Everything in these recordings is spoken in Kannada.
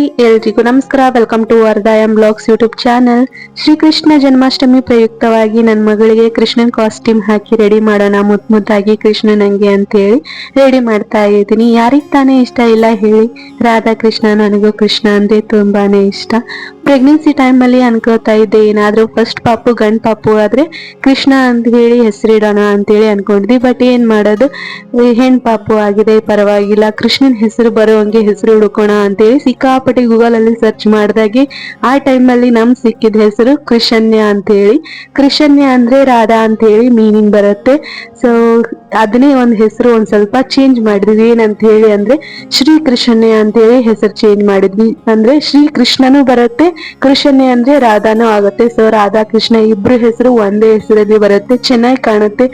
ಹಾಯ್ ಎಲ್ರಿಗೂ ನಮಸ್ಕಾರ. Welcome to Varadayam blogs YouTube channel. Shri Krishna Janmashtami ಪ್ರಯುಕ್ತವಾಗಿ ನನ್ನ ಮಗಳಿಗೆ ಕೃಷ್ಣನ್ ಕಾಸ್ಟ್ಯೂಮ್ ಹಾಕಿ ರೆಡಿ ಮಾಡೋಣ, ಮುದ್ದಾಗಿ ಕೃಷ್ಣನಂಗೆ ಅಂತ ಹೇಳಿ ರೆಡಿ ಮಾಡ್ತಾ ಇದ್ದೀನಿ. ಯಾರಿಗ್ ತಾನೇ ಇಷ್ಟ ಇಲ್ಲ ಹೇಳಿ, ರಾಧಾ ಕೃಷ್ಣ, ನನಗೂ ಕೃಷ್ಣ ಅಂದ್ರೆ ತುಂಬಾನೇ ಇಷ್ಟ. ಪ್ರೆಗ್ನೆನ್ಸಿ ಟೈಮ್ ಅಲ್ಲಿ ಅನ್ಕೋತಾ ಇದ್ದೆ, ಏನಾದ್ರೂ ಫಸ್ಟ್ ಪಾಪು ಗಂಡ್ ಪಾಪು ಆದ್ರೆ ಕೃಷ್ಣ ಅಂತ ಹೇಳಿ ಹೆಸರಿಡೋಣ ಅಂತೇಳಿ ಅನ್ಕೊಂಡಿದ್ವಿ. ಬಟ್ ಏನ್ ಮಾಡೋದು, ಹೆಣ್ ಪಾಪು ಆಗಿದೆ, ಪರವಾಗಿಲ್ಲ, ಕೃಷ್ಣನ್ ಹೆಸರು ಬರೋ ಹಂಗೆ ಹೆಸರು ಹುಡ್ಕೋಣ ಅಂತೇಳಿ ಸಿಕ್ಕಾಪಟ್ಟೆ ಗೂಗಲ್ ಅಲ್ಲಿ ಸರ್ಚ್ ಮಾಡಿದಾಗೆ ಆ ಟೈಮ್ ಅಲ್ಲಿ ನಮ್ ಸಿಕ್ಕಿದ ಹೆಸರು ಕೃಷನ್ಯ ಅಂತ ಹೇಳಿ. ಕೃಷನ್ಯ ಅಂದ್ರೆ ರಾಧಾ ಅಂತ ಹೇಳಿ ಮೀನಿಂಗ್ ಬರುತ್ತೆ. ಸೊ ಅದನ್ನೇ ಒಂದ್ ಹೆಸರು ಒಂದ್ ಸ್ವಲ್ಪ ಚೇಂಜ್ ಮಾಡಿದ್ವಿ. ಏನಂತ ಹೇಳಿ ಅಂದ್ರೆ ಶ್ರೀ ಕೃಷ್ಣನ್ಯ ಅಂತ ಹೇಳಿ ಹೆಸರು ಚೇಂಜ್ ಮಾಡಿದ್ವಿ. ಅಂದ್ರೆ ಶ್ರೀ ಕೃಷ್ಣನೂ ಬರುತ್ತೆ, ಕೃಷ್ಣನ್ಯ ಅಂದ್ರೆ ರಾಧಾನೂ ಆಗುತ್ತೆ. ಸೊ ರಾಧಾ ಕೃಷ್ಣ ಇಬ್ರು ಹೆಸರು ಒಂದೇ ಹೆಸರಲ್ಲಿ ಬರುತ್ತೆ, ಚೆನ್ನಾಗಿ ಕಾಣುತ್ತೆ.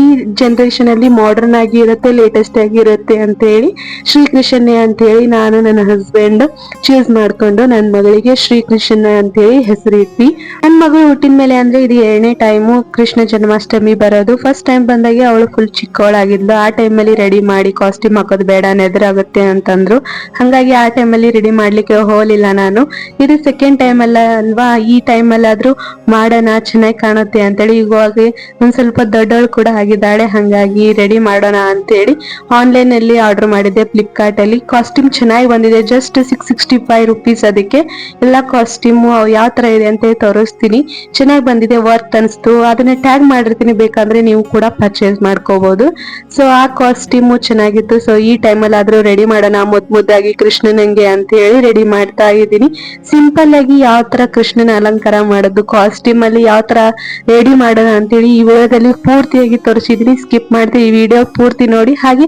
ಈ ಜನರೇಷನ್ ಅಲ್ಲಿ ಮಾಡರ್ನ್ ಆಗಿ ಇರುತ್ತೆ, ಲೇಟೆಸ್ಟ್ ಆಗಿ ಇರುತ್ತೆ ಅಂತ ಹೇಳಿ ಶ್ರೀ ಕೃಷ್ಣನ್ಯ ಅಂತ ಹೇಳಿ ನಾನು ನನ್ನ ಹಸ್ಬೆಂಡ್ ಚೂಸ್ ಮಾಡ್ಕೊಂಡು ನನ್ನ ಮಗಳಿಗೆ ಶ್ರೀ ಕೃಷ್ಣ ಅಂತ ಹೇಳಿ ಹೆಸರಿಟ್ವಿ. ನನ್ನ ಮಗಳು ಹುಟ್ಟಿದ ಮೇಲೆ ಅಂದ್ರೆ ಇದು 2ನೇ ಟೈಮು ಕೃಷ್ಣ ಜನ್ಮಾಷ್ಟಮಿ ಬರೋದು. ಫಸ್ಟ್ ಟೈಮ್ ಬಂದಾಗೆ ಅವಳು ಫುಲ್ ಚಿಕ್ಕವಳಾಗಿದ್ಲು. ಆ ಟೈಮ್ ಅಲ್ಲಿ ರೆಡಿ ಮಾಡಿ ಕಾಸ್ಟ್ಯೂಮ್ ಹಾಕೋದು ಬೇಡ, ನೆದರಾಗುತ್ತೆ ಅಂತಂದ್ರು. ಹಂಗಾಗಿ ಆ ಟೈಮ್ ಅಲ್ಲಿ ರೆಡಿ ಮಾಡ್ಲಿಕ್ಕೆ ಹೋಗ್ಲಿಲ್ಲ ನಾನು. ಇದು ಸೆಕೆಂಡ್ ಟೈಮ್ ಅಲ್ಲ ಅಲ್ವಾ, ಈ ಟೈಮ್ ಅಲ್ಲಾದ್ರೂ ಮಾಡೋಣ, ಚೆನ್ನಾಗಿ ಕಾಣುತ್ತೆ ಅಂತೇಳಿ ಇವಾಗ ಒಂದ್ ಸ್ವಲ್ಪ ದೊಡ್ಡವಳು ಕೂಡ ಆಗಿದ್ದಾಳೆ, ಹಂಗಾಗಿ ರೆಡಿ ಮಾಡೋಣ ಅಂತೇಳಿ ಆನ್ಲೈನ್ ಅಲ್ಲಿ ಆರ್ಡರ್ ಮಾಡಿದ್ದೆ, ಫ್ಲಿಪ್ಕಾರ್ಟ್ ಅಲ್ಲಿ. ಕಾಸ್ಟ್ಯೂಮ್ ಚೆನ್ನಾಗಿ ಬಂದಿದೆ, ಜಸ್ಟ್ 665 ರುಪೀಸ್. ಅದಕ್ಕೆ ಎಲ್ಲಾ ಕಾಸ್ಟ್ಯೂಮ್ ಯಾವ ತರ ಇದೆ ಅಂತ ತೋರಿಸ್ತೀನಿ. ಚೆನ್ನಾಗಿ ಬಂದಿದೆ, ವರ್ತ್ ಅನ್ಸ್ತು. ಅದನ್ನ ಟ್ಯಾಗ್ ಮಾಡಿರ್ತೀನಿ, ಬೇಕಂದ್ರೆ ನೀವು ಕೂಡ ಪರ್ಚೇಸ್ ಮಾಡ್ಕೋಬಹುದು. ಸೊ ಆ ಕಾಸ್ಟ್ಯೂಮ್ ಚೆನ್ನಾಗಿತ್ತು. ಸೊ ಈ ಟೈಮ್ ಅಲ್ಲಿ ಆದ್ರೂ ರೆಡಿ ಮಾಡೋಣ ಮುದ್ದಾಗಿ ಕೃಷ್ಣನಂಗೆ ಅಂತ ಹೇಳಿ ರೆಡಿ ಮಾಡ್ತಾ ಇದ್ದೀನಿ. ಸಿಂಪಲ್ ಆಗಿ ಯಾವ ತರ ಕೃಷ್ಣನ ಅಲಂಕಾರ ಮಾಡೋದು, ಕಾಸ್ಟ್ಯೂಮ್ ಅಲ್ಲಿ ಯಾವ ತರ ರೆಡಿ ಮಾಡೋಣ ಅಂತೇಳಿ ಈ ವಿಡಿಯೋದಲ್ಲಿ ಪೂರ್ತಿಯಾಗಿ ತೋರಿಸಿದೀನಿ. ಸ್ಕಿಪ್ ಮಾಡಿದ್ರೆ ಈ ವಿಡಿಯೋ ಪೂರ್ತಿ ನೋಡಿ. ಹಾಗೆ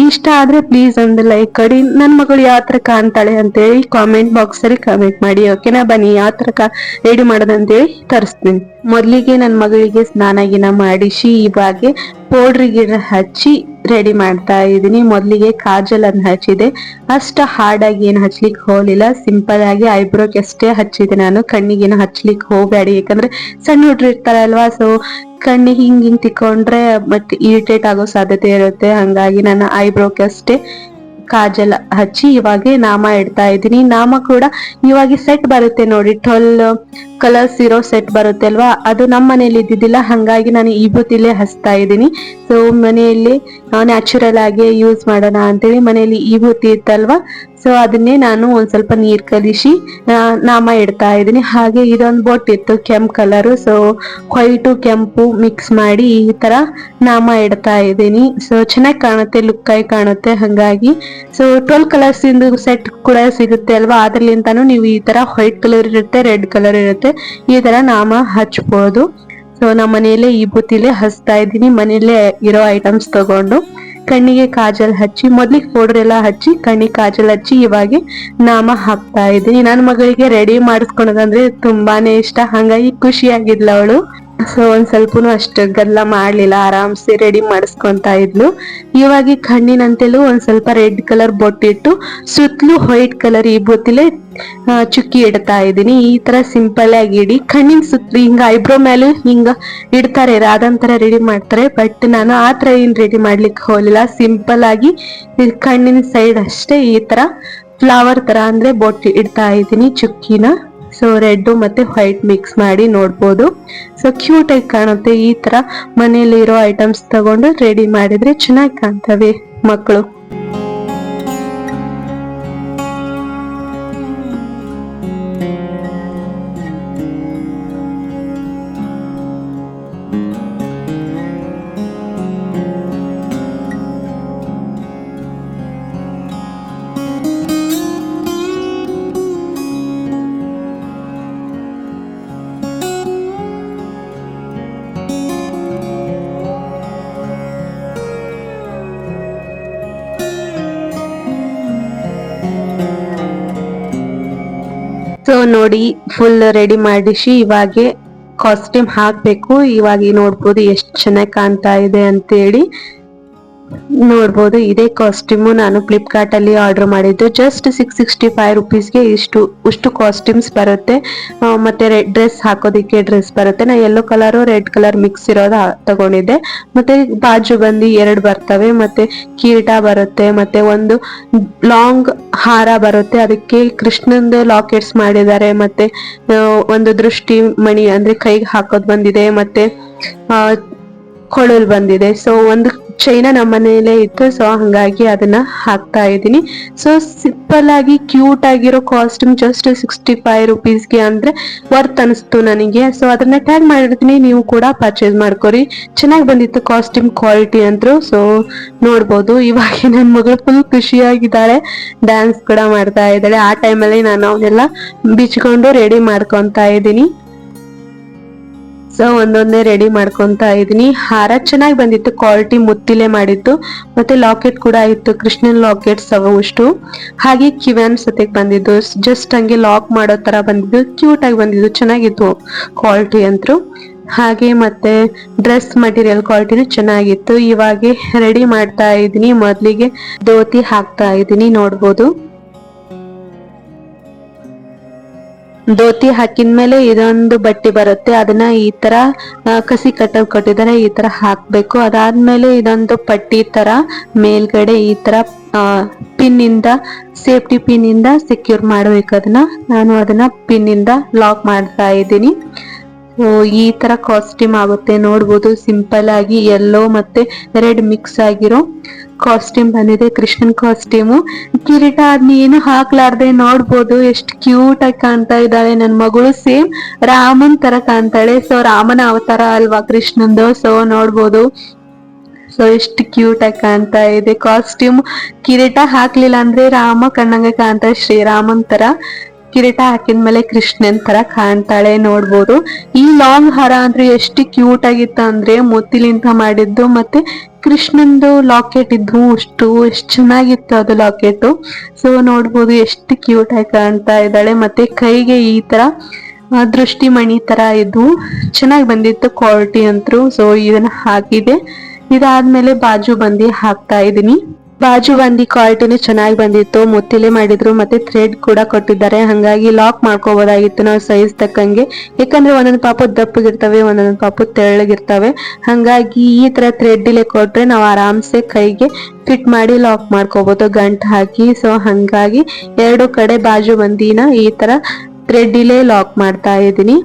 ಇಷ್ಟ ಆದ್ರೆ ಪ್ಲೀಸ್ ಒಂದು ಲೈಕ್ ಕೊಡಿ. ನನ್ ಮಗಳು ಯಾವ ತರ ಕಾಣ್ತಾಳೆ ಅಂತೇಳಿ ಕಾಮೆಂಟ್ ಬಾಕ್ಸ್ ಅಲ್ಲಿ ಕಾಮೆಂಟ್ ಮಾಡಿ, ಓಕೆನಾ? ಬನ್ನಿ ಯಾವ ತರ ರೆಡಿ ಮಾಡೋದಂತೇಳಿ ತರಿಸ್ತೀನಿ. ಮೊದ್ಲಿಗೆ ನನ್ನ ಮಗಳಿಗೆ ಸ್ನಾನ ಗಿನ ಮಾಡಿಸಿ ಇವಾಗೆ ಪೌಡ್ರಿಗಿನ ಹಚ್ಚಿ ರೆಡಿ ಮಾಡ್ತಾ ಇದ್ದೀನಿ. ಮೊದ್ಲಿಗೆ ಕಾಜಲ್ ಅನ್ನ ಹಚ್ಚಿದೆ, ಅಷ್ಟ ಹಾರ್ಡ್ ಆಗಿ ಏನು ಹಚ್ಲಿಕ್ಕೆ ಹೋಗ್ಲಿಲ್ಲ, ಸಿಂಪಲ್ ಆಗಿ ಐಬ್ರೋಗೆ ಅಷ್ಟೇ ಹಚ್ಚಿದೆ ನಾನು. ಕಣ್ಣಿಗೇನು ಹಚ್ಲಿಕ್ಕೆ ಹೋಗ್ಬೇಡಿ, ಯಾಕಂದ್ರೆ ಸಣ್ಣ ಹುಡ್ರು ಇರ್ತಾರಲ್ವಾ, ಸೊ ಕಣ್ಣಿಗೆ ಹಿಂಗ್ ತಿಕ್ಕೊಂಡ್ರೆ ಮತ್ತೆ ಇರಿಟೇಟ್ ಆಗೋ ಸಾಧ್ಯತೆ ಇರುತ್ತೆ. ಹಂಗಾಗಿ ನನ್ನ ಐಬ್ರೋಗೆ ಅಷ್ಟೇ ಕಾಜಲ್ ಹಚ್ಚಿ ಇವಾಗ ನಾಮ ಇಡ್ತಾ ಇದ್ದೀನಿ. ನಾಮ ಕೂಡ ಇವಾಗ ಸೆಟ್ ಬರುತ್ತೆ ನೋಡಿ, 12 ಕಲರ್ಸ್ ಇರೋ ಸೆಟ್ ಬರುತ್ತೆ ಅಲ್ವಾ, ಅದು ನಮ್ಮ ಮನೇಲಿ ಇದ್ದಿದ್ದಿಲ್ಲ, ಹಂಗಾಗಿ ನಾನು ಈ ಬೂತಿಲೇ ಹಚ್ತಾ ಇದ್ದೀನಿ. ಸೊ ಮನೆಯಲ್ಲಿ ನ್ಯಾಚುರಲ್ ಆಗಿ ಯೂಸ್ ಮಾಡೋಣ ಅಂತೇಳಿ ಮನೆಯಲ್ಲಿ ಈ ಬೂತಿ ಇತ್ತಲ್ವಾ, ಸೊ ಅದನ್ನೇ ನಾನು ಒಂದ್ ಸ್ವಲ್ಪ ನೀರ್ ಕಲಿಸಿ ನಾಮ ಇಡ್ತಾ ಇದ್ದೀನಿ. ಹಾಗೆ ಇದೊಂದು ಬೊಟ್ ಇತ್ತು ಕೆಂಪು ಕಲರ್, ಸೊ ವೈಟು ಕೆಂಪು ಮಿಕ್ಸ್ ಮಾಡಿ ಈ ತರ ನಾಮ ಇಡ್ತಾ ಇದ್ದೀನಿ. ಸೊ ಚೆನ್ನಾಗಿ ಕಾಣುತ್ತೆ, ಲುಕ್ ಆಗಿ ಕಾಣುತ್ತೆ. ಹಂಗಾಗಿ ಸೊ 12 ಕಲರ್ಸ್ ಇಂದು ಸೆಟ್ ಕೂಡ ಸಿಗುತ್ತೆ ಅಲ್ವಾ, ಅದ್ರಲ್ಲಿಂತಾನು ನೀವು ಈ ತರ ವೈಟ್ ಕಲರ್ ಇರುತ್ತೆ, ರೆಡ್ ಕಲರ್ ಇರುತ್ತೆ, ಈ ತರ ನಾಮ ಹಚ್ಬೋದು. ಸೊ ನಮ್ಮ ಮನೆಯಲ್ಲೇ ಈ ಬೂತಿಲೇ ಹಚ್ತಾ ಇದ್ದೀನಿ, ಮನೆಯಲ್ಲೇ ಇರೋ ಐಟಮ್ಸ್ ತಗೊಂಡು. ಕಣ್ಣಿಗೆ ಕಾಜಲ್ ಹಚ್ಚಿ, ಮೊದ್ಲಿಗೆ ಪೌಡರ್ ಎಲ್ಲ ಹಚ್ಚಿ ಕಣ್ಣಿಗೆ ಕಾಜಲ್ ಹಚ್ಚಿ ಇವಾಗ ನಾಮ ಹಾಕ್ತಾ ಇದ್ದೀನಿ. ನನ್ನ ಮಗಳಿಗೆ ರೆಡಿ ಮಾಡಿಸ್ಕೊಳೋದಂದ್ರೆ ತುಂಬಾನೇ ಇಷ್ಟ, ಹಂಗಾಗಿ ಖುಷಿಯಾಗಿದ್ಲ ಅವಳು. ಸೊ ಒಂದ್ ಸ್ವಲ್ಪನು ಅಷ್ಟು ಗದ್ದಲ ಮಾಡ್ಲಿಲ್ಲ, ಆರಾಮ್ಸೆ ರೆಡಿ ಮಾಡಿಸ್ಕೊಂತಾ ಇದ್ಲು. ಇವಾಗ ಕಣ್ಣಿನಂತೆಲೂ ಒಂದ್ ಸ್ವಲ್ಪ ರೆಡ್ ಕಲರ್ ಬೊಟ್ಟಿಟ್ಟು ಸುತ್ತಲೂ ವೈಟ್ ಕಲರ್ ಈ ಬೊತ್ತಿಲೆ ಚುಕ್ಕಿ ಇಡ್ತಾ ಇದ್ದೀನಿ. ಈ ತರ ಸಿಂಪಲ್ ಆಗಿ ಇಡಿ, ಕಣ್ಣಿನ ಸುತ್ತಲೂ ಹಿಂಗ ಐಬ್ರೋ ಮೇಲೂ ಹಿಂಗ ಇಡ್ತಾರೆ, ರಾಧಂತರ ರೆಡಿ ಮಾಡ್ತಾರೆ. ಬಟ್ ನಾನು ಆ ತರ ಏನ್ ರೆಡಿ ಮಾಡ್ಲಿಕ್ಕೆ ಹೋಗ್ಲಿಲ್ಲ, ಸಿಂಪಲ್ ಆಗಿ ಕಣ್ಣಿನ ಸೈಡ್ ಅಷ್ಟೇ ಈ ತರ ಫ್ಲವರ್ ತರ ಅಂದ್ರೆ ಬೊಟ್ಟಿ ಇಡ್ತಾ ಇದ್ದೀನಿ, ಚುಕ್ಕಿನ. ಸೊ ರೆಡ್ ಮತ್ತೆ ವೈಟ್ ಮಿಕ್ಸ್ ಮಾಡಿ ನೋಡ್ಬೋದು. ಸೊ ಕ್ಯೂಟ್ ಆಗಿ ಕಾಣುತ್ತೆ. ಈ ತರ ಮನೆಯಲ್ಲಿ ಇರೋ ಐಟಮ್ಸ್ ತಗೊಂಡು ರೆಡಿ ಮಾಡಿದ್ರೆ ಚೆನ್ನಾಗಿ ಕಾಣ್ತವೆ ಮಕ್ಕಳು. ಸೊ ನೋಡಿ ಫುಲ್ ರೆಡಿ ಮಾಡಿಸಿ ಇವಾಗೆ ಕಾಸ್ಟ್ಯೂಮ್ ಹಾಕ್ಬೇಕು. ಇವಾಗ ನೋಡ್ಬೋದು ಎಷ್ಟು ಚೆನ್ನಾಗಿ ಕಾಣ್ತಾ ಇದೆ ಅಂತೇಳಿ. ನೋಡ್ಬೋದು ಇದೇ ಕಾಸ್ಟ್ಯೂಮು ನಾನು ಫ್ಲಿಪ್ಕಾರ್ಟ್ ಅಲ್ಲಿ ಆರ್ಡರ್ ಮಾಡಿದ್ದು. ಜಸ್ಟ್ 665 ರುಪೀಸ್ಗೆ ಇಷ್ಟು ಕಾಸ್ಟ್ಯೂಮ್ಸ್ ಬರುತ್ತೆ. ಮತ್ತೆ ಡ್ರೆಸ್ ಹಾಕೋದಿಕ್ಕೆ ಡ್ರೆಸ್ ಬರುತ್ತೆ. ನಾ yellow colour red colour mix ಇರೋದು ತಗೊಂಡಿದ್ದೆ. ಮತ್ತೆ ಬಾಜು ಬಂದು 2 ಬರ್ತವೆ, ಮತ್ತೆ ಕಿರೀಟ ಬರುತ್ತೆ, ಮತ್ತೆ ಒಂದು ಲಾಂಗ್ ಹಾರ ಬರುತ್ತೆ. ಅದಕ್ಕೆ ಕೃಷ್ಣಂದು ಲಾಕೆಟ್ಸ್ ಮಾಡಿದ್ದಾರೆ. ಮತ್ತೆ ಒಂದು ದೃಷ್ಟಿ ಮಣಿ ಅಂದ್ರೆ ಕೈಗೆ ಹಾಕೋದ್ ಬಂದಿದೆ. ಮತ್ತೆ ಕೊಳಲ್ ಬಂದಿದೆ. ಸೊ ಒಂದು ಚೈನ ನಮ್ಮ ಮನೆಯಲ್ಲೇ ಇತ್ತು, ಸೊ ಹಂಗಾಗಿ ಅದನ್ನ ಹಾಕ್ತಾ ಇದ್ದೀನಿ. ಸೊ ಸಿಂಪಲ್ ಆಗಿ ಕ್ಯೂಟ್ ಆಗಿರೋ ಕಾಸ್ಟ್ಯೂಮ್ ಜಸ್ಟ್ 65 ರುಪೀಸ್ಗೆ ಅಂದ್ರೆ ವರ್ತ್ ಅನಿಸ್ತು ನನಗೆ. ಸೊ ಅದನ್ನ ಟ್ಯಾಗ್ ಮಾಡಿರ್ತೀನಿ, ನೀವು ಕೂಡ ಪರ್ಚೇಸ್ ಮಾಡ್ಕೊರಿ. ಚೆನ್ನಾಗಿ ಬಂದಿತ್ತು ಕಾಸ್ಟ್ಯೂಮ್ ಕ್ವಾಲಿಟಿ ಅಂತೂ. ಸೊ ನೋಡ್ಬೋದು ಇವಾಗ ನನ್ನ ಮಗಳು ಫುಲ್ ಖುಷಿಯಾಗಿದ್ದಾಳೆ, ಡ್ಯಾನ್ಸ್ ಕೂಡ ಮಾಡ್ತಾ ಇದ್ದಾಳೆ. ಆ ಟೈಮಲ್ಲಿ ನಾನು ಅವನ್ನೆಲ್ಲ ಬಿಚ್ಕೊಂಡು ರೆಡಿ ಮಾಡ್ಕೊಂತಾ ಇದ್ದೀನಿ. ಸೊ ಒಂದೊಂದೇ ರೆಡಿ ಮಾಡ್ಕೊಂತಾ ಇದೀನಿ. ಹಾರ ಚೆನ್ನಾಗಿ ಬಂದಿತ್ತು, ಕ್ವಾಲಿಟಿ ಮುತ್ತಿಲೆ ಮಾಡಿತ್ತು. ಮತ್ತೆ ಲಾಕೆಟ್ ಕೂಡ ಇತ್ತು, ಕೃಷ್ಣನ್ ಲಾಕೆಟ್ಸ್ ಅಷ್ಟು. ಹಾಗೆ ಕಿವ್ಯಾನ್ ಸತೆಗ್ ಬಂದಿದ್ದು, ಜಸ್ಟ್ ಹಂಗೆ ಲಾಕ್ ಮಾಡೋ ತರ ಬಂದಿದ್ದು, ಕ್ಯೂಟ್ ಆಗಿ ಬಂದಿದ್ದು, ಚೆನ್ನಾಗಿತ್ತು ಕ್ವಾಲಿಟಿ ಅಂತೂ. ಹಾಗೆ ಮತ್ತೆ ಡ್ರೆಸ್ ಮಟೀರಿಯಲ್ ಕ್ವಾಲಿಟಿನೂ ಚೆನ್ನಾಗಿತ್ತು. ಇವಾಗ ರೆಡಿ ಮಾಡ್ತಾ ಇದೀನಿ. ಮೊದ್ಲಿಗೆ ಧೋತಿ ಹಾಕ್ತಾ ಇದೀನಿ. ನೋಡ್ಬೋದು ಧೋತಿ ಹಾಕಿದ್ಮೇಲೆ ಇದೊಂದು ಬಟ್ಟೆ ಬರುತ್ತೆ, ಅದನ್ನ ಈ ತರ ಕಸಿ ಕೊಟ್ಟಿದ್ದಾರೆ, ಈ ತರ ಹಾಕ್ಬೇಕು. ಅದಾದ್ಮೇಲೆ ಇದೊಂದು ಪಟ್ಟಿ ತರ ಮೇಲ್ಗಡೆ ಈ ತರ ಪಿನ್ ಇಂದ, ಸೇಫ್ಟಿ ಪಿನ್ ಇಂದ ಸೆಕ್ಯೂರ್ ಮಾಡ್ಬೇಕು. ಅದನ್ನ ಪಿನ್ ಇಂದ ಲಾಕ್ ಮಾಡ್ತಾ ಇದ್ದೀನಿ. ಈ ತರ ಕಾಸ್ಟ್ಯೂಮ್ ಆಗುತ್ತೆ. ನೋಡ್ಬೋದು ಸಿಂಪಲ್ ಆಗಿ ಯೆಲ್ಲೋ ಮತ್ತೆ ರೆಡ್ ಮಿಕ್ಸ್ ಆಗಿರೋ ಕಾಸ್ಟ್ಯೂಮ್ ಬಂದಿದೆ, ಕೃಷ್ಣನ್ ಕಾಸ್ಟ್ಯೂಮು. ಕಿರೀಟ ಅದ್ನ ಏನು ಹಾಕ್ಲಾರ್ದೆ ನೋಡ್ಬೋದು ಎಷ್ಟು ಕ್ಯೂಟ್ ಆಗಿ ಕಾಣ್ತಾ ಇದ್ದಾಳೆ ನನ್ ಮಗಳು. ಸೇಮ್ ರಾಮನ್ ತರ ಕಾಣ್ತಾಳೆ. ಸೊ ರಾಮನ ಅವತಾರ ಅಲ್ವಾ ಕೃಷ್ಣಂದು. ಸೊ ನೋಡ್ಬೋದು ಸೊ ಎಷ್ಟು ಕ್ಯೂಟ್ ಆಗಿ ಕಾಣ್ತಾ ಇದೆ ಕಾಸ್ಟ್ಯೂಮ್. ಕಿರೀಟ ಹಾಕ್ಲಿಲ್ಲ ಅಂದ್ರೆ ರಾಮ ಕಣ್ಣಂಗೆ ಕಾಣ್ತಾಳೆ, ಶ್ರೀರಾಮನ್ ತರ. ಕಿರೀಟ ಹಾಕಿದ್ಮೇಲೆ ಕೃಷ್ಣನ್ ತರ ಕಾಣ್ತಾಳೆ. ನೋಡ್ಬೋದು ಈ ಲಾಂಗ್ ಹಾರ ಅಂದ್ರೆ ಎಷ್ಟು ಕ್ಯೂಟ್ ಆಗಿತ್ತು ಅಂದ್ರೆ ಮುತ್ತಿಲಿಂದ ಮಾಡಿದ್ದು. ಮತ್ತೆ ಕೃಷ್ಣಂದು ಲಾಕೆಟ್ ಇದ್ದು ಎಷ್ಟು ಚೆನ್ನಾಗಿತ್ತು ಅದು ಲಾಕೆಟ್. ಸೊ ನೋಡ್ಬೋದು ಎಷ್ಟು ಕ್ಯೂಟ್ ಆಗಿ ಕಾಣ್ತಾ ಇದ್ದಾಳೆ. ಮತ್ತೆ ಕೈಗೆ ಈ ತರ ದೃಷ್ಟಿ ಮಣಿ ತರ ಇದು ಚೆನ್ನಾಗಿ ಬಂದಿತ್ತು ಕ್ವಾಲಿಟಿ ಅಂತೂ. ಸೊ ಇದನ್ನ ಹಾಕಿದೆ. ಇದಾದ್ಮೇಲೆ ಬಾಜು ಬಂದಿ ಹಾಕ್ತಾ ಇದೀನಿ. ಬಾಜು ಬಂದಿ ಕ್ವಾಲಿಟಿನೂ ಚೆನ್ನಾಗಿ ಬಂದಿತ್ತು, ಮುತ್ತಿಲೆ ಮಾಡಿದ್ರು, ಮತ್ತೆ ಥ್ರೆಡ್ ಕೂಡ ಕೊಟ್ಟಿದ್ದಾರೆ. ಹಂಗಾಗಿ ಲಾಕ್ ಮಾಡ್ಕೋಬಹುದಾಗಿತ್ತು ನಾವು ಸೈಜ್ ತಕ್ಕಂಗೆ. ಯಾಕಂದ್ರೆ ಒಂದೊಂದು ಪಾಪು ದಪ್ಪಗಿರ್ತವೆ, ಒಂದೊಂದು ಪಾಪು ತೆಳ್ಳಗಿರ್ತವೆ. ಹಂಗಾಗಿ ಈ ತರ ಥ್ರೆಡ್ ಇಲೆ ಕೊಟ್ರೆ ನಾವು ಆರಾಮ್ಸೆ ಕೈಗೆ ಫಿಟ್ ಮಾಡಿ ಲಾಕ್ ಮಾಡ್ಕೋಬಹುದು ಗಂಟ್ ಹಾಕಿ. ಸೊ ಹಂಗಾಗಿ 2 ಕಡೆ ಬಾಜು ಬಂದಿನ ಈ ತರ ಥ್ರೆಡ್ ಇಲೆ ಲಾಕ್ ಮಾಡ್ತಾ ಇದೀನಿ.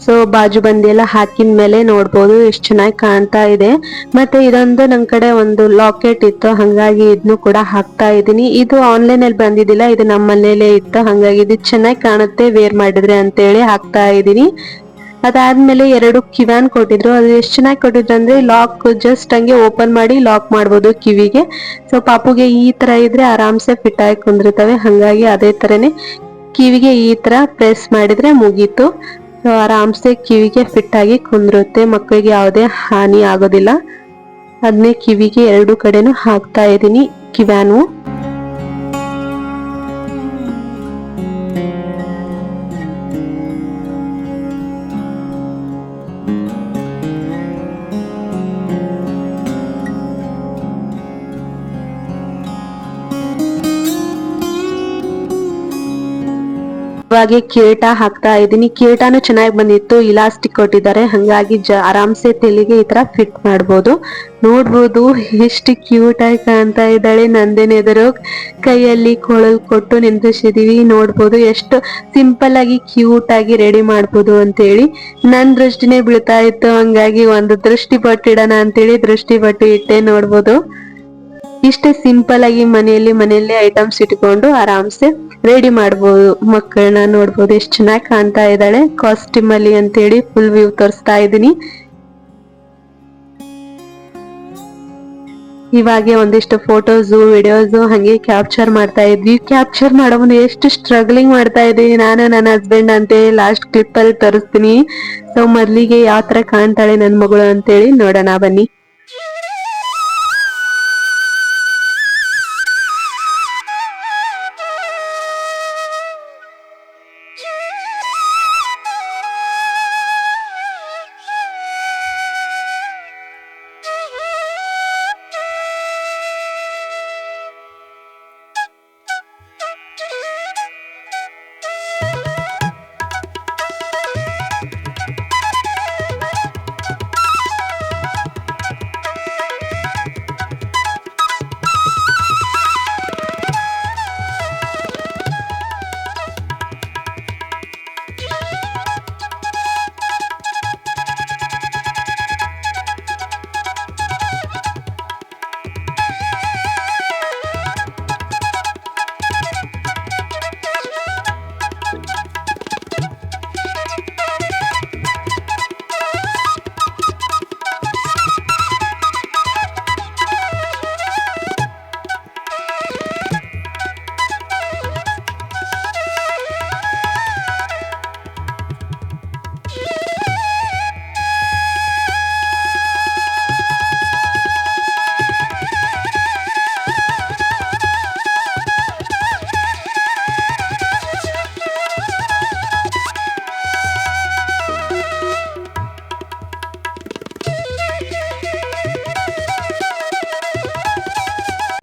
ಸೊ ಬಾಜು ಬಂದಿ ಎಲ್ಲ ಹಾಕಿದ ಮೇಲೆ ನೋಡ್ಬೋದು ಎಷ್ಟು ಚೆನ್ನಾಗಿ ಕಾಣ್ತಾ ಇದೆ. ಮತ್ತೆ ಇದೊಂದು ನನ್ ಕಡೆ ಒಂದು ಲಾಕೆಟ್ ಇತ್ತು, ಹಂಗಾಗಿ ಇದನ್ನು ಕೂಡ ಹಾಕ್ತಾ ಇದೀನಿ. ಇದು ಆನ್ಲೈನ್ ಅಲ್ಲಿ ಬಂದಿದ್ದಿಲ್ಲ, ಇದು ನಮ್ಮ ಮನೇಲೆ ಇತ್ತು, ಹಂಗಾಗಿ ಇದು ಚೆನ್ನಾಗಿ ಕಾಣುತ್ತೆ ವೇರ್ ಮಾಡಿದ್ರೆ ಅಂತ ಹೇಳಿ ಹಾಕ್ತಾ ಇದೀನಿ. ಅದಾದ್ಮೇಲೆ 2 ಕಿವ್ಯಾನ್ ಕೊಟ್ಟಿದ್ರು, ಅದು ಎಷ್ಟು ಚೆನ್ನಾಗಿ ಕೊಟ್ಟಿದ್ರು ಅಂದ್ರೆ ಲಾಕ್ ಜಸ್ಟ್ ಹಂಗೆ ಓಪನ್ ಮಾಡಿ ಲಾಕ್ ಮಾಡ್ಬೋದು ಕಿವಿಗೆ. ಸೊ ಪಾಪುಗೆ ಈ ತರ ಇದ್ರೆ ಆರಾಮ್ಸೆ ಫಿಟ್ ಆಗಿ ಕುಂದಿರ್ತವೆ. ಹಂಗಾಗಿ ಅದೇ ತರನೇ ಕಿವಿಗೆ ಈ ತರ ಪ್ರೆಸ್ ಮಾಡಿದ್ರೆ ಮುಗೀತು. ಸೊ ಆರಾಮ್ಸೆ ಕಿವಿಗೆ ಫಿಟ್ ಆಗಿ ಕುಂದಿರುತ್ತೆ, ಮಕ್ಕಳಿಗೆ ಯಾವುದೇ ಹಾನಿ ಆಗೋದಿಲ್ಲ. ಅದನ್ನೇ ಕಿವಿಗೆ 2 ಕಡೆನೂ ಹಾಕ್ತಾ ಇದೀನಿ ಕಿವ್ಯಾನು. ಇವಾಗ ಕಿರೀಟ ಹಾಕ್ತಾ ಇದೀನಿ. ಕಿರೀಟನು ಚೆನ್ನಾಗಿ ಬಂದಿತ್ತು, ಇಲಾಸ್ಟಿಕ್ ಕೊಟ್ಟಿದ್ದಾರೆ, ಹಂಗಾಗಿ ಆರಾಮ್ಸೆ ತಲೆಗೆ ಈ ತರ ಫಿಟ್ ಮಾಡ್ಬೋದು. ನೋಡ್ಬೋದು ಎಷ್ಟು ಕ್ಯೂಟ್ ಆಗಿ ಕಾಣ್ತಾ ಇದ್ದಾಳೆ. ನಂದೇನೆ ಎದುರು ಕೈಯಲ್ಲಿ ಕೊಳಲ್ ಕೊಟ್ಟು ನಿಂದ್ರಿಸಿದೀವಿ. ನೋಡ್ಬೋದು ಎಷ್ಟು ಸಿಂಪಲ್ ಆಗಿ ಕ್ಯೂಟ್ ಆಗಿ ರೆಡಿ ಮಾಡ್ಬೋದು ಅಂತ ಹೇಳಿ. ನನ್ ದೃಷ್ಟಿನೇ ಬೀಳ್ತಾ ಇತ್ತು, ಹಂಗಾಗಿ ಒಂದು ದೃಷ್ಟಿ ಬೊಟ್ಟು ಇಡೋಣ ಅಂತೇಳಿ ದೃಷ್ಟಿ ಬೊಟ್ಟು ಇಟ್ಟೆ. ನೋಡ್ಬೋದು ಇಷ್ಟೇ ಸಿಂಪಲ್ ಆಗಿ ಮನೆಯಲ್ಲಿ ಐಟಮ್ಸ್ ಇಟ್ಕೊಂಡು ಆರಾಮ್ಸೆ ರೆಡಿ ಮಾಡ್ಬೋದು ಮಕ್ಕಳನ್ನ. ನೋಡ್ಬೋದು ಎಷ್ಟು ಚೆನ್ನಾಗಿ ಕಾಣ್ತಾ ಇದ್ದಾಳೆ ಕಾಸ್ಟ್ಯೂಮ್ ಅಲ್ಲಿ ಅಂತೇಳಿ ಫುಲ್ ವ್ಯೂ ತೋರಿಸ್ತಾ ಇದೀನಿ. ಇವಾಗೆ ಒಂದಿಷ್ಟು ಫೋಟೋಸ್ ವಿಡಿಯೋಸ್ ಹಂಗೆ ಕ್ಯಾಪ್ಚರ್ ಮಾಡ್ತಾ ಇದ್ವಿ. ಕ್ಯಾಪ್ಚರ್ ಮಾಡೋ ಮುಂದೆ ಎಷ್ಟು ಸ್ಟ್ರಗ್ಲಿಂಗ್ ಮಾಡ್ತಾ ಇದ್ವಿ ನಾನು ನನ್ನ ಹಸ್ಬೆಂಡ್ ಅಂತ ಲಾಸ್ಟ್ ಕ್ಲಿಪ್ ಅಲ್ಲಿ ತೋರಿಸ್ತೀನಿ. ಸೊ ಮೊದ್ಲಿಗೆ ಯಾವ ತರ ಕಾಣ್ತಾಳೆ ನನ್ ಮಗಳು ಅಂತೇಳಿ ನೋಡೋಣ ಬನ್ನಿ.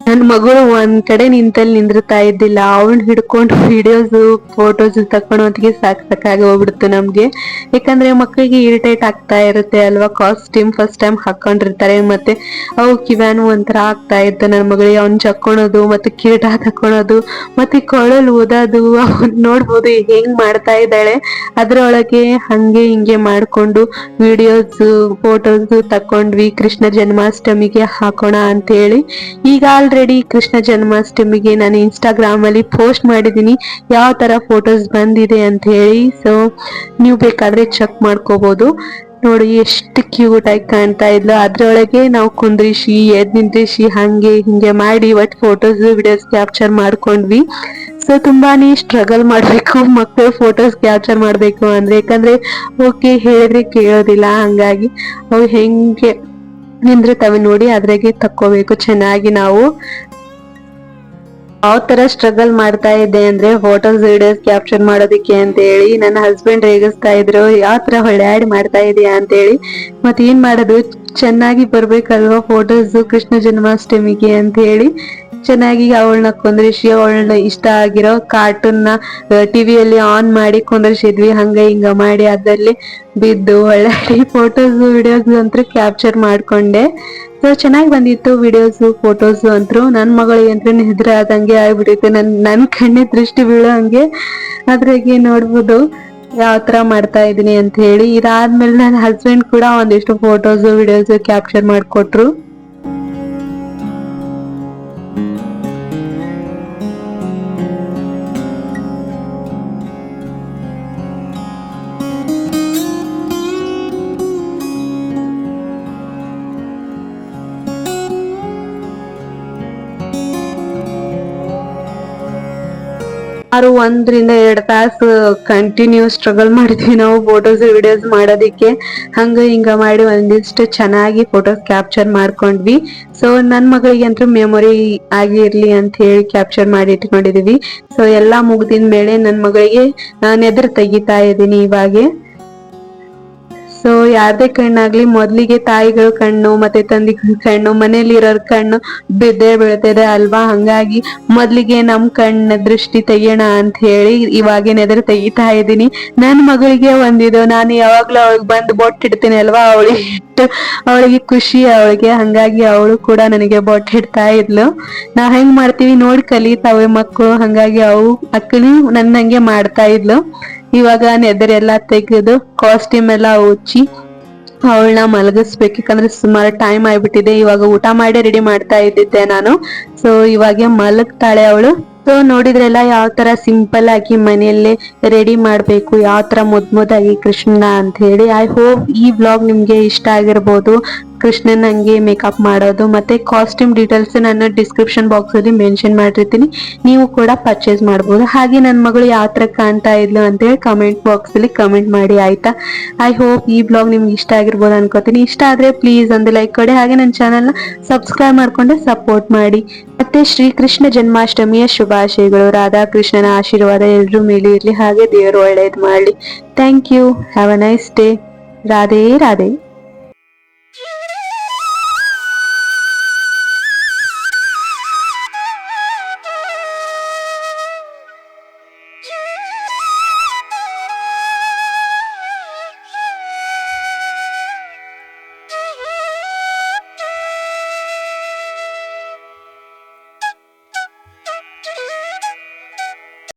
ನನ್ ಮಗಳು ಒಂದ್ ಕಡೆ ನಿಂತಲ್ಲಿ ನಿಂದಿರ್ತಾ ಇದ್ದಿಲ್ಲ. ಅವಳನ್ನ ಹಿಡ್ಕೊಂಡು ವಿಡಿಯೋಸ್ ಫೋಟೋಸ್ ತಕೊಂಡು ಹೊತ್ತಿಗೆ ಸಾಕಾಗಿ ಹೋಗ್ಬಿಡ್ತು ನಮ್ಗೆ. ಯಾಕಂದ್ರೆ ಮಕ್ಕಳಿಗೆ ಇರಿಟೇಟ್ ಆಗ್ತಾ ಇರುತ್ತೆ ಅಲ್ವಾ, ಕಾಸ್ಟ್ಯೂಮ್ ಫಸ್ಟ್ ಟೈಮ್ ಹಾಕೊಂಡಿರ್ತಾರೆ. ಮತ್ತೆ ಅವು ಕಿವ್ಯಾನು ಒಂಥರ ಆಗ್ತಾ ಇತ್ತು ನನ್ ಮಗಳಿಗೆ. ಅವ್ನ್ ಚಕ್ಕೊಳೋದು ಮತ್ತೆ ಕಿರೀಟ ತಕೊಳೋದು ಮತ್ತೆ ಕೊಳಲ್ ಓದೋದು ನೋಡ್ಬೋದು ಹೆಂಗ್ ಮಾಡ್ತಾ ಇದ್ದಾಳೆ. ಅದ್ರೊಳಗೆ ಹಂಗೆ ಹಿಂಗೆ ಮಾಡ್ಕೊಂಡು ವಿಡಿಯೋಸ್ ಫೋಟೋಸ್ ತಕೊಂಡ್ವಿ. ಕೃಷ್ಣ ಜನ್ಮಾಷ್ಟಮಿಗೆ ಹಾಕೋಣ ಅಂತ ಹೇಳಿ ಈಗ ಆಲ್ರೆಡಿ ಕೃಷ್ಣ ಜನ್ಮಾಷ್ಟಮಿಗೆ ನಾನು ಇನ್ಸ್ಟಾಗ್ರಾಮ್ ಅಲ್ಲಿ ಪೋಸ್ಟ್ ಮಾಡಿದೀನಿ ಯಾವ ತರ ಫೋಟೋಸ್ ಬಂದಿದೆ ಅಂತ ಹೇಳಿ. ಸೊ ನೀವು ಬೇಕಾದ್ರೆ ಚೆಕ್ ಮಾಡ್ಕೋಬಹುದು. ನೋಡಿ ಎಷ್ಟು ಕ್ಯೂಟ್ ಆಗಿ ಕಾಣ್ತಾ ಇದ್ಲು. ಅದ್ರೊಳಗೆ ನಾವು ಕುಂದ್ರಿಸಿ ಎದ್ ನಿಂದ್ರಿಸಿ ಹಂಗೆ ಹಿಂಗೆ ಮಾಡಿ ಒಟ್ ಫೋಟೋಸ್ ವಿಡಿಯೋಸ್ ಕ್ಯಾಪ್ಚರ್ ಮಾಡ್ಕೊಂಡ್ವಿ. ಸೊ ತುಂಬಾನೇ ಸ್ಟ್ರಗಲ್ ಮಾಡ್ಬೇಕು ಮಕ್ಕಳು ಫೋಟೋಸ್ ಕ್ಯಾಪ್ಚರ್ ಮಾಡ್ಬೇಕು ಅಂದ್ರೆ, ಯಾಕಂದ್ರೆ ಓಕೆ ಹೇಳಿದ್ರೆ ಕೇಳೋದಿಲ್ಲ. ಹಂಗಾಗಿ ಅವು ಹೆಂಗೆ ನಿಂದ್ರತವೆ ನೋಡಿ ಅದ್ರಾಗೆ ತಕ್ಕೋಬೇಕು ಚೆನ್ನಾಗಿ. ನಾವು ಯಾವ ತರ ಸ್ಟ್ರಗಲ್ ಮಾಡ್ತಾ ಇದ್ದೆ ಅಂದ್ರೆ ಫೋಟೋಸ್ ವಿಡಿಯೋಸ್ ಕ್ಯಾಪ್ಚರ್ ಮಾಡೋದಿಕ್ಕೆ ಅಂತ ಹೇಳಿ. ನನ್ನ ಹಸ್ಬೆಂಡ್ ರೇಗಿಸ್ತಾ ಇದ್ರು, ಯಾವ ತರ ಹೊಳ್ಯಾಡಿ ಮಾಡ್ತಾ ಇದೀಯಾ ಅಂತ ಹೇಳಿ. ಮತ್ ಏನ್ ಮಾಡೋದು, ಚೆನ್ನಾಗಿ ಬರ್ಬೇಕಲ್ವಾ ಫೋಟೋಸ್ ಕೃಷ್ಣ ಜನ್ಮಾಷ್ಟಮಿಗೆ ಅಂತ ಹೇಳಿ ಚೆನ್ನಾಗಿ ಅವಳನ್ನ ಕುಂದ್ರಿಸಿ ಅವಳನ್ನ ಇಷ್ಟ ಆಗಿರೋ ಕಾರ್ಟೂನ್ ನ ಟಿವಿಯಲ್ಲಿ ಆನ್ ಮಾಡಿ ಕುಂದ್ರಿಸಿದ್ವಿ. ಹಂಗ ಹಿಂಗ ಮಾಡಿ ಅದ್ರಲ್ಲಿ ಬಿದ್ದು ಒಳ್ಳೆ ಫೋಟೋಸ್ ವಿಡಿಯೋಸ್ ಅಂತೂ ಕ್ಯಾಪ್ಚರ್ ಮಾಡ್ಕೊಂಡೆ. ಸೊ ಚೆನ್ನಾಗಿ ಬಂದಿತ್ತು ವಿಡಿಯೋಸ್ ಫೋಟೋಸ್ ಅಂತೂ. ನನ್ ಮಗಳಿಗೆ ಅಂತೂ ನಿದ್ರೆ ಆದಂಗೆ ಆಗ್ಬಿಟ್ಟಿತ್ತು, ನನ್ ಕಣ್ಣಿ ದೃಷ್ಟಿ ಬೀಳೋ ಹಂಗೆ. ಅದ್ರಾಗೆ ನೋಡ್ಬೋದು ಯಾವ ತರ ಮಾಡ್ತಾ ಇದೀನಿ ಅಂತ ಹೇಳಿ. ಇದಾದ್ಮೇಲೆ ನನ್ನ ಹಸ್ಬೆಂಡ್ ಕೂಡ ಒಂದಿಷ್ಟು ಫೋಟೋಸ್ ವಿಡಿಯೋಸ್ ಕ್ಯಾಪ್ಚರ್ ಮಾಡ್ಕೊಟ್ರು. ಆರು 1-2 ತಾಸು ಕಂಟಿನ್ಯೂ ಸ್ಟ್ರಗಲ್ ಮಾಡಿದ್ವಿ ನಾವು ಫೋಟೋಸ್ ವಿಡಿಯೋಸ್ ಮಾಡೋದಿಕ್ಕೆ. ಹಂಗ ಹಿಂಗ ಮಾಡಿ ಒಂದಿಷ್ಟು ಚೆನ್ನಾಗಿ ಫೋಟೋಸ್ ಕ್ಯಾಪ್ಚರ್ ಮಾಡ್ಕೊಂಡ್ವಿ. ಸೊ ನನ್ ಮಗಳಿಗೆ ಅಂತೂ ಮೆಮೊರಿ ಆಗಿರ್ಲಿ ಅಂತ ಹೇಳಿ ಕ್ಯಾಪ್ಚರ್ ಮಾಡಿ ಇಟ್ಕೊಂಡಿದೀವಿ. ಸೊ ಎಲ್ಲಾ ಮುಗ್ದಿನ ಮೇಲೆ ನನ್ ಮಗಳಿಗೆ ನಾನು ಎದುರು ತೆಗಿತಾ ಇದ್ದೀನಿ ಇವಾಗೆ. ಸೊ ಯಾರ್ದೇ ಕಣ್ಣಾಗ್ಲಿ ಮೊದ್ಲಿಗೆ ತಾಯಿಗಳ ಕಣ್ಣು ಮತ್ತೆ ತಂದಿಗಳ ಕಣ್ಣು ಮನೇಲಿ ಇರೋರ್ ಕಣ್ಣು ಬಿದ್ದೇ ಬೀಳ್ತಿದೆ ಅಲ್ವಾ. ಹಂಗಾಗಿ ಮೊದ್ಲಿಗೆ ನಮ್ ಕಣ್ಣ ದೃಷ್ಟಿ ತೆಗಿಯೋಣ ಅಂತ ಹೇಳಿ ಇವಾಗೆ ಎದುರು ತೆಗಿತಾ ಇದ್ದೀನಿ. ನನ್ ಮಗಳಿಗೆ ಒಂದಿದು, ನಾನು ಯಾವಾಗ್ಲೂ ಅವಳಿಗೆ ಬಂದು ಬೊಟ್ಟಿಡ್ತೀನಿ ಅಲ್ವಾ, ಅವಳಿಗೆ ಖುಷಿ ಅವಳಿಗೆ. ಹಂಗಾಗಿ ಅವಳು ಕೂಡ ನನಗೆ ಬೊಟ್ಟಿಡ್ತಾ ಇದ್ಲು. ನಾವ್ ಹೆಂಗ್ ಮಾಡ್ತೀವಿ ನೋಡಿ ಕಲಿತಾವೆ ಮಕ್ಕಳು. ಹಂಗಾಗಿ ಅವು ಅಕ್ಕನು ನನ್ನಂಗೆ ಮಾಡ್ತಾ ಇದ್ಲು. ಇವಾಗ ನೆದರೆಲ್ಲಾ ತೆಗೆದು ಕಾಸ್ಟ್ಯೂಮ್ ಎಲ್ಲಾ ಉಚ್ಚಿ ಅವಳನ್ನ ಮಲಗಿಸ್ಬೇಕು. ಯಾಕಂದ್ರೆ ಸುಮಾರು ಟೈಮ್ ಆಗ್ಬಿಟ್ಟಿದೆ. ಇವಾಗ ಊಟ ಮಾಡಿ ರೆಡಿ ಮಾಡ್ತಾ ಇದ್ದಿದ್ದೆ ನಾನು. ಸೊ ಇವಾಗ ಮಲಗ್ತಾಳೆ ಅವಳು. ಸೊ ನೋಡಿದ್ರೆಲ್ಲ ಯಾವ ತರ ಸಿಂಪಲ್ ಆಗಿ ಮನೆಯಲ್ಲೇ ರೆಡಿ ಮಾಡ್ಬೇಕು, ಯಾವ ತರ ಮುದ್ದಾಗಿ ಕೃಷ್ಣ ಅಂತ ಹೇಳಿ. ಐ ಹೋಪ್ ಈ ವ್ಲಾಗ್ ನಿಮ್ಗೆ ಇಷ್ಟ ಆಗಿರ್ಬೋದು. ಕೃಷ್ಣನ್ ಹಂಗೆ ಮೇಕಪ್ ಮಾಡೋದು. ಮತ್ತೆ ಕಾಸ್ಟ್ಯೂಮ್ ಡೀಟೇಲ್ಸ್ ನಾನು ಡಿಸ್ಕ್ರಿಪ್ಷನ್ ಬಾಕ್ಸ್ ಅಲ್ಲಿ ಮೆನ್ಷನ್ ಮಾಡಿರ್ತೀನಿ, ನೀವು ಕೂಡ ಪರ್ಚೇಸ್ ಮಾಡಬಹುದು. ಹಾಗೆ ನನ್ನ ಮಗಳು ಯಾವ ತರ ಕಾಣ್ತಾ ಇದ್ಲು ಅಂತೇಳಿ ಕಮೆಂಟ್ ಬಾಕ್ಸ್ ಅಲ್ಲಿ ಕಮೆಂಟ್ ಮಾಡಿ ಆಯ್ತಾ. ಐ ಹೋಪ್ ಈ ಬ್ಲಾಗ್ ನಿಮ್ಗೆ ಇಷ್ಟ ಆಗಿರ್ಬೋದು ಅನ್ಕೋತೀನಿ. ಇಷ್ಟ ಆದ್ರೆ ಪ್ಲೀಸ್ ಒಂದು ಲೈಕ್ ಕೊಡಿ, ಹಾಗೆ ನನ್ನ ಚಾನಲ್ ನ ಸಬ್ಸ್ಕ್ರೈಬ್ ಮಾಡ್ಕೊಂಡು ಸಪೋರ್ಟ್ ಮಾಡಿ. ಮತ್ತೆ ಶ್ರೀಕೃಷ್ಣ ಜನ್ಮಾಷ್ಟಮಿಯ ಶುಭಾಶಯಗಳು. ರಾಧಾಕೃಷ್ಣನ ಆಶೀರ್ವಾದ ಎಲ್ರ ಮೇಲೆ ಇರ್ಲಿ, ಹಾಗೆ ದೇವರು ಒಳ್ಳೇದ್ ಮಾಡ್ಲಿ. Thank you. Have a nice day. Radhe Radhe.